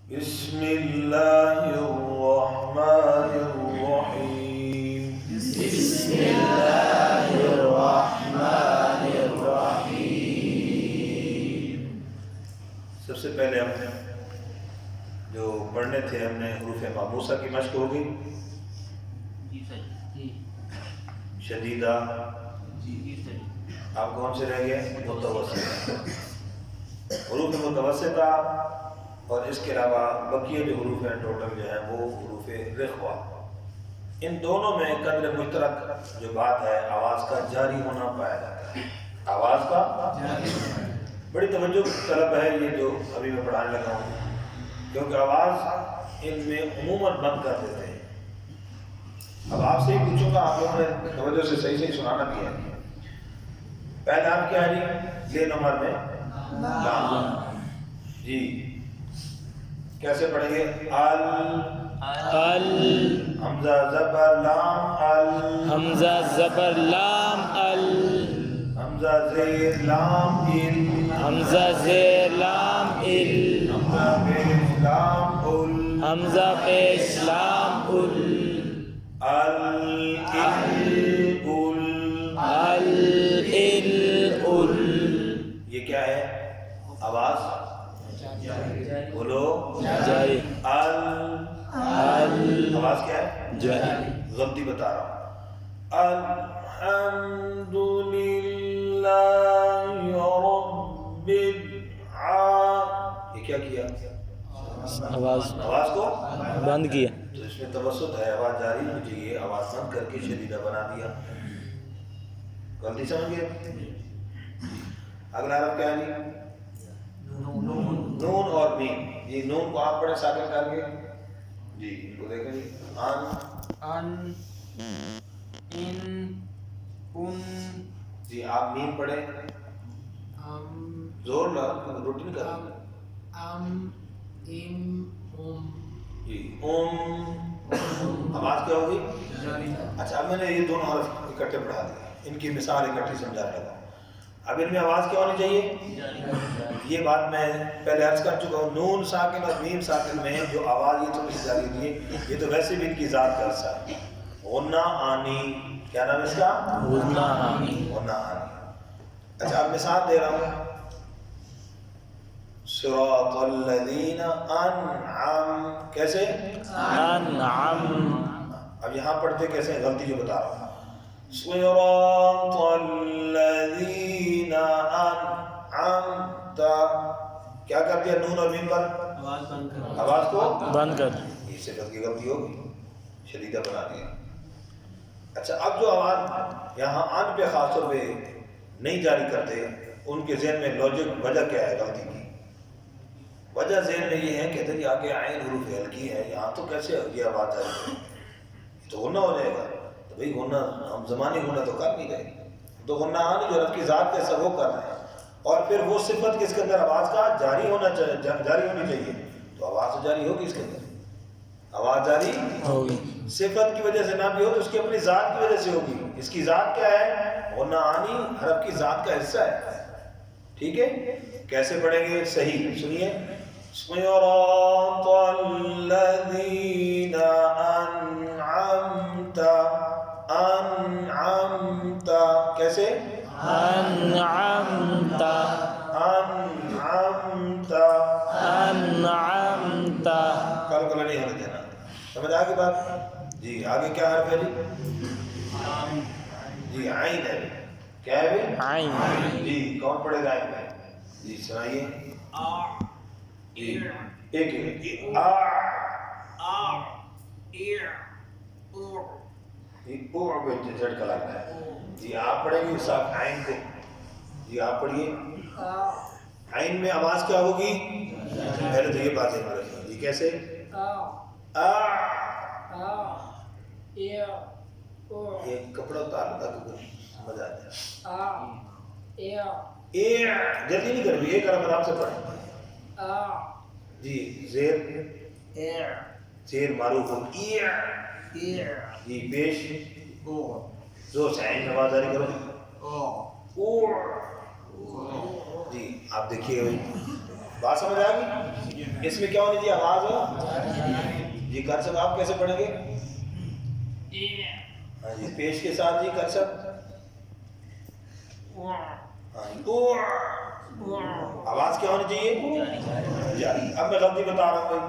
بسم اللہ الرحمن الرحیم بسم اللہ الرحمن الرحیم۔ سب سے پہلے ہم جو پڑھنے تھے ہم نے حروف مابوسہ کی مشق ہو گئی، شدیدہ، آپ کون سے رہ گئے؟ متوسطہ، حروف متوسطہ، اور اس کے علاوہ بقیہ جو حروف ہیں ٹوٹل جو ہیں وہ حروف رخوہ۔ ان دونوں میں قدر مشترک جو بات ہے آواز کا جاری ہونا پایا جاتا ہے، آواز کا جاری ہونا۔ بڑی توجہ طلب ہے یہ جو ابھی میں پڑھانے لگا ہوں، کیونکہ آواز ان میں عموماً بند کر دیتے ہیں۔ اب آپ سے ہی پوچھوں گا، آپ لوگوں نے توجہ سے صحیح سنانا بھی ہے۔ پہلا آپ کیا ہے جی؟ یہ نمبر میں لام جی، کیسے پڑھیں گے؟ ال حمزہ زبر لام ال، حمزہ زبر لام ال، حمزہ زیر لام ال، حمزہ زیر لام ال، حمزہ پیش لام ال، حمزہ پیش لام ال، ال ال ال یہ کیا ہے؟ آواز بولو جاری، ال آواز کیا ہے؟ جاری، غلطی بتا رہا ہوں۔ الحمدللہ رب یہ کیا کیا؟ آواز آواز کو بند کیا۔ تو اس میں توسط ہے، آواز جاری ہونی چاہیے، آواز بند کر کے شدیدہ بنا دیا۔ غلطی سمجھ گئے؟ اگلا حرف کیا ہے جی؟ نون اور میم جی، نون کو آپ پڑھیں ساکن کر کے جی، ان کو دیکھیں جی، ان ان ان ان جی، آپ میم پڑھیں، ام زور لگا روٹین کر ام ام ام جی، آواز کیا ہوگی؟ جاری اچھا، اب میں نے یہ دونوں حرف اکٹھے پڑھا دیا، ان کی مثال اکٹھی سمجھانے لگا۔ اب ان میں آواز کیا ہونی چاہیے؟ یہ بات میں پہلے عرض کر چکا ہوں، نون ساکن اور میم ساکن میں جو آواز یہ تھوڑی سی جاری ہوتی ہے، یہ تو ویسے بھی ان کی ذات کا حصہ ہے۔ غنہ آنی، کیا نام ہے اس کا؟ غنہ آنی۔ غنہ آنی۔ اچھا، اب مثال دے رہا ہوں، صراط الذین انعم، کیسے؟ انعم، اب یہاں پڑھتے کیسے ہیں؟ غلطی جو بتا رہا ہوں، صراط الذین انعمت، کیا کر دیا نون اور میم پر؟ آواز بند کرو، آواز کو بند کر۔ یہ صفت کی غلطی ہوگی، شدیدہ بنا دیا۔ اچھا، اب جو آواز یہاں ان پہ خاص طور پہ نہیں جاری کرتے، ان کے ذہن میں لاجک وجہ کیا ہے غلطی کی؟ وجہ ذہن میں یہ ہے، کہتے ہیں کہ آگے عین حروف ہلکی ہے، یہاں تو کیسے یہ آواز جاری ہے؟ یہ تو غنہ ہو جائے گا۔ تو بھئی غنہ ہم زمانی غنہ تو کر نہیں رہے، تو غنہ آنی جو رب کی ذات کا حصہ وہ کر رہے ہیں، اور پھر وہ صفت کس کے اندر آواز کا جاری ہونی چاہیے، تو آواز تو جاری ہوگی، اس کے اندر آواز جاری ہوگی۔ صفت کی وجہ سے نہ بھی ہو تو اس کی اپنی ذات کی وجہ سے ہوگی۔ اس کی ذات کیا ہے؟ غنہ آنی حرف کی ذات کا حصہ ہے، ٹھیک ہے؟ کیسے پڑھیں گے؟ صحیح سنیے، صراط الذین انعمت، انعمت، کیسے؟ انعمت، انعمت، انعمت، کل نہیں ہونے دینا، سمجھ آگے بات؟ جی، آگے کیا حرف ہے جی؟ جی، عین ہے، کیا ہے بھی؟ عین۔ جی، کون پڑھے گا عین میں؟ جی سنائیے جی، ایک آ پہ جھٹکا لگتا ہے جی، آپ پڑھیں گے ساتھ عین کو جی، آپ پڑھیے عین میں آواز کیا ہوگی؟ پہلے تو یہ بات ہے جی، کیسے؟ یہ کپڑا اتار لیتا تو سمجھ آ جائے۔ جلدی نہیں کریں، ایک حرف آرام سے پڑھیں جی، زیر زیر معروف ہو، جی، پیش زور سے عین آواز جاری کرو جی، آپ دیکھیے بات سمجھ آ گئی؟ اس میں کیا ہونی چاہیے؟ آواز جی کر سب آپ کیسے پڑھیں گے؟ ہاں جی پیش کے ساتھ جی کر سب ہاں جی آواز کیا ہونی چاہیے؟ جاری۔ اب میں غلطی بتا رہا ہوں بھائی،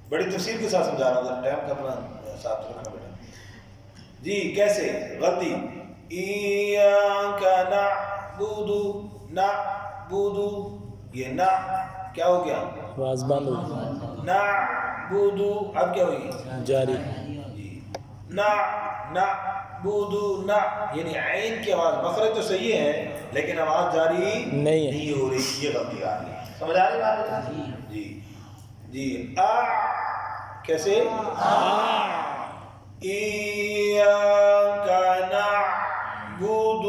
بڑی تفصیل کے ساتھ سمجھا رہا ہوں، ٹائم کا اپنا ساتھ رکھنا بیٹا جی۔ کیسے غلطی؟ ایاک نعبد، نعبد، یہ نا کیا ہو گیا؟ آواز بند ہو نعبد، اب کیا ہوئی؟ جاری جی نعبد، نا یعنی عین کی آواز مخرج تو صحیح ہے لیکن آواز جاری نہیں ہو رہی، یہ غلطی آ رہی ہے۔ سمجھ آ رہی بات؟ جی جی کیسے؟ ایاک نعبد،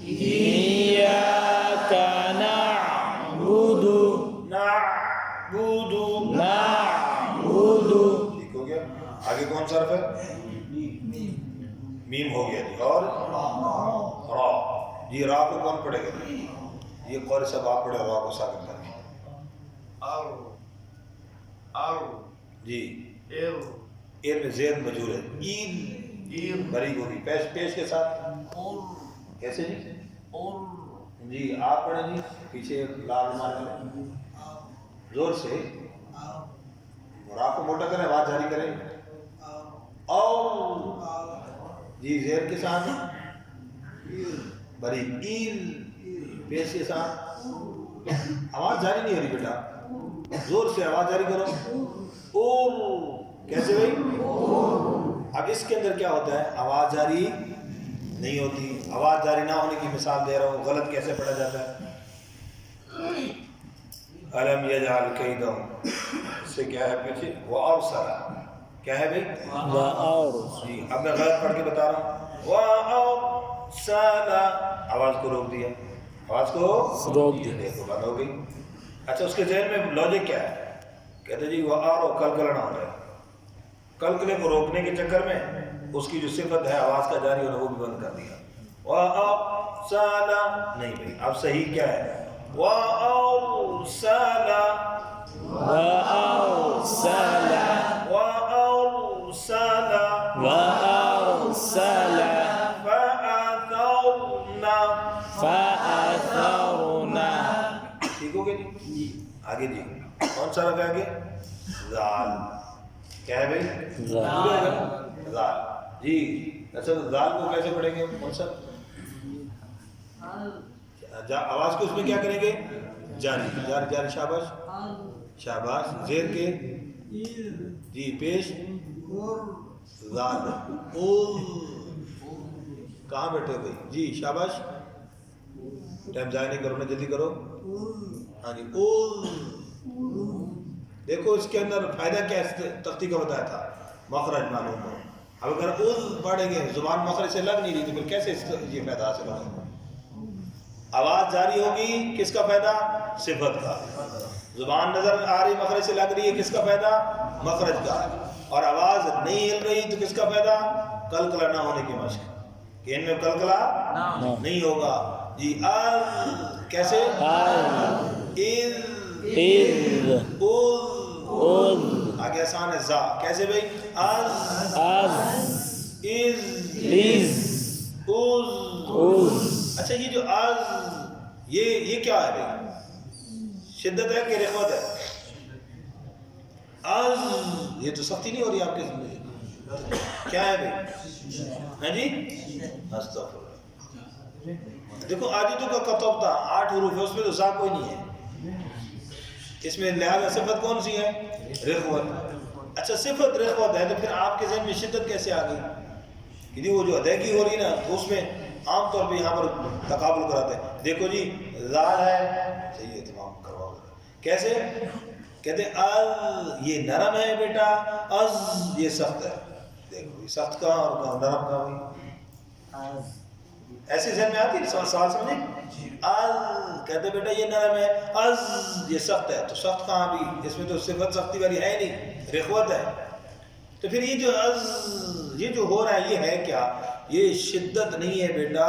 ایاک نعبد نعبد، نعبد، ٹھیک ہو گیا؟ آگے کون سا حرف ہے؟ میم ہو گیا جی، اور را جی، را کو کون پڑھے گا؟ یہ قول سب آپ پڑھے، را کو ساکن کر کے جی۔ ایر میں زیر مجور ہے، ایل بری گوری پیش کے ساتھ کیسے جی؟ جی آپ پڑھیں جی، پیچھے لال مارے زور سے را کو موٹا کریں، آواز جاری کریں، او جی زیر کے ساتھ بری ایل پیش کے ساتھ آواز جاری نہیں ہو رہی بیٹا، زور سے آواز جاری کرو، او کیسے بھائی؟ اب اس کے اندر کیا ہوتا ہے؟ آواز جاری نہیں ہوتی۔ آواز جاری نہ ہونے کی مثال دے رہا ہوں، غلط کیسے پڑھا جاتا ہے؟ الم یجعل کیدہم، اس سے کیا ہے پیچھے؟ وارسل، کیا ہے بھائی؟ جی اب میں غلط پڑھ کے بتا رہا ہوں، وارسل، آواز کو روک دیا، آواز کو روک دیا، دیکھو بند ہو گئی۔ اچھا اس کے ذہن میں لاجک کیا ہے؟ کہتے جی وہ آرو کلکلنا ہوتا ہے، کلکلے کو روکنے کے چکر میں اس کی جو صفت ہے آواز کا جاری ہونا وہ بھی بند کر دیا۔ وَأَرْسَلَ، نہیں بھائی اب صحیح کیا ہے؟ وَأَرْسَلَ، وَأَرْسَلَ، وَأَرْسَلَ، وَأَرْسَلَ، فَأَثَرْنَ، فَأَثَرْنَ، ٹھیک ہو گیا جی؟ آگے جی کون سا رکھ آگے؟ زال، کیا ہے بھائی؟ زال، زال جی۔ اچھا زال کو کیسے پڑھیں گے؟ کون سا آواز کو اس میں کیا کریں گے؟ جاری جاری جاری، شاباش شاباش، زیر کے جی پیش زال، کہاں بیٹھے بھائی جی؟ شاباش، ٹائم ضائع نہیں کرو نا، جلدی کرو۔ ہاں جی دیکھو اس کے اندر فائدہ کیا ہے؟ تختی کا بتایا تھا، مخرج معلوم ہو۔ اب اگر پڑھیں گے زبان مخرج سے لگ نہیں رہی تو پھر کیسے یہ فائدہ حاصل ہوگا؟ آواز جاری ہوگی کس کا فائدہ؟ صفت کا۔ زبان نظر آ رہی مخرج سے لگ رہی ہے کس کا فائدہ؟ مخرج کا۔ اور آواز نہیں ہل رہی تو کس کا فائدہ؟ کلکلا نہ ہونے کی مشق، کہ ان میں کلکلا نہیں ہوگا جی۔ کیسے؟ آگے آسان ہے، زا کیسے بھائی؟ اچھا یہ جو یہ کیا ہے بھائی؟ شدت ہے کہ رخوت ہے؟ یہ تو سختی نہیں ہو رہی آپ کے سمجھے، کیا ہے بھائی؟ ہاں جی استغفر اللہ۔ دیکھو آجدوں کا کتب تھا 8 حروف ہے، اس میں تو زا کوئی نہیں ہے، اس میں لہذا صفت کون سی ہے؟ رخوت۔ اچھا صفت رخوت ہے تو پھر آپ کے ذہن میں شدت کیسے آ گئی؟ کہ وہ جو ادائیگی ہو رہی نا تو اس میں عام طور پہ یہاں پر تقابل کراتے ہیں۔ دیکھو جی زال ہے، صحیح ہے تمام کرواؤ، کیسے کہتے یہ نرم ہے بیٹا، یہ سخت ہے، دیکھو یہ سخت کا اور نرم کا ہوئی، ایسے ذہن میں آتی ہے سوال سمجھے؟ کہتے بیٹا یہ نرم ہے، یہ سخت ہے، تو سخت کہاں بھی؟ اس میں تو صفت سختی والی ہے نہیں، رخوت ہے۔ تو پھر یہ جو یہ جو ہو رہا ہے یہ ہے کیا؟ یہ شدت نہیں ہے بیٹا،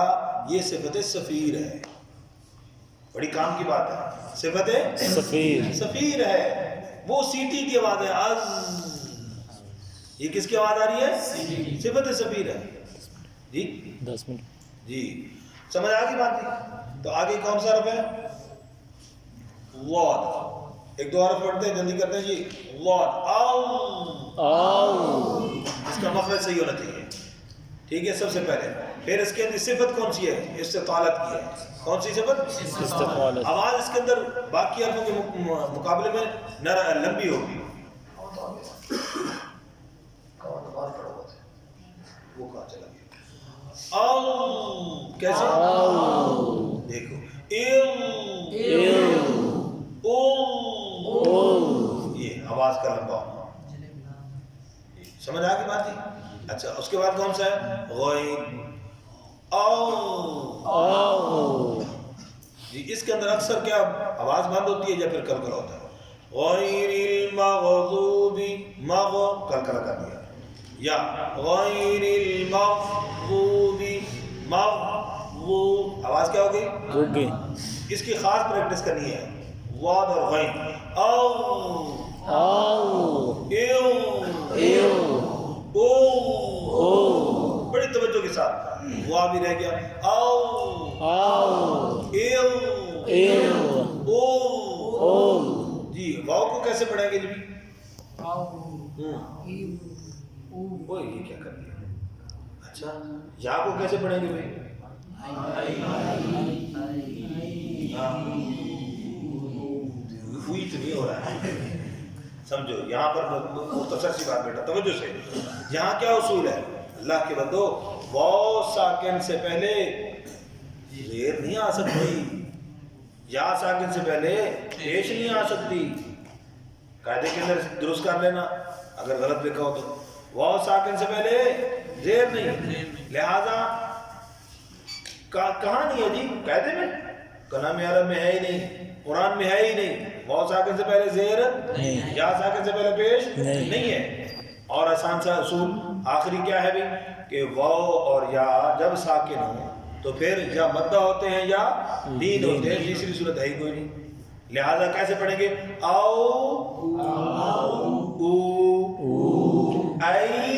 یہ صفت صفیر ہے۔ بڑی کام کی بات ہے. صفت سفیر سفیر ہے، وہ سیٹی کی آواز ہے. از، یہ کس کی آواز آ رہی ہے؟ صفت سفیر ہے. جی 10 منٹ جی سمجھ آ گئی بات نہیں؟ تو آگے کون سا حرف ہے؟ واد. ایک دو حرف پڑھتے ہیں، جلدی کرتے ہیں جی. واد. او، آو اس کا مخرج صحیح ہونا چاہیے. ٹھیک ہے، سب سے پہلے. پھر اس کے اندر صفت کون سی ہے؟ استطالت کی ہے. کون سی صفت؟ استقالت آواز اس کے اندر باقی حرفوں کے مقابلے میں لمبی ہوگی. وہ کہاں چلا گیا؟ او کیسے؟ آو دیکھو. ایو، او، یہ آواز کا لمبا ہونا. سمجھ آ گئی بات ہی؟ اچھا اس کے بعد کون سا ہے؟ غین. او، آو جی اس کے اندر اکثر کیا آواز بند ہوتی ہے یا پھر کلکلا ہوتا ہے؟ غیر المغضوب، کلکلا کر دیا. یا غیر المغضوب، آواز کیا ہوگی؟ گگے اس کی خاص پریکٹس کرنی ہے. واد اور غین. او، آو ایو، ایو او، بڑی توجہ کے ساتھ. وا بھی رہ گیا. او، آو ایو، ایو او. او جی واو کو کیسے پڑھیں گے جی؟ اوہ یہ کیا کر دیا؟ اچھا یا کو کیسے پڑھیں گے بھائی؟ ہوئی تو نہیں ہو رہا ہے. سمجھو یہاں پر مختصر سی بات بیٹا توجہ سے. یہاں کیا اصول ہے اللہ کے بندو؟ واو ساکن سے پہلے زیر نہیں آ سکتی، یا ساکن سے پہلے پیش نہیں آ سکتی. قاعدے کے اندر درست کر لینا اگر غلط لکھا ہو تو. واو ساکن سے پہلے زیر نہیں، لہذا کہاں نہیں ہے جی؟ قاعدے میں کلام عرب میں ہے ہی نہیں، قرآن میں ہے ہی نہیں. واو ساکن سے پہلے زیر نہیں، یا ساکن سے پہلے پیش نہیں. نہیں ہے. اور آسان سا اصول آخری کیا ہے بھائی کہ واو اور یا جب ساکن ہوں تو پھر یا مدہ ہوتے ہیں یا لین ہوتے ہیں. تیسری صورت ہے ہی کوئی نہیں. لہذا کیسے پڑھیں گے؟ او، او، ای،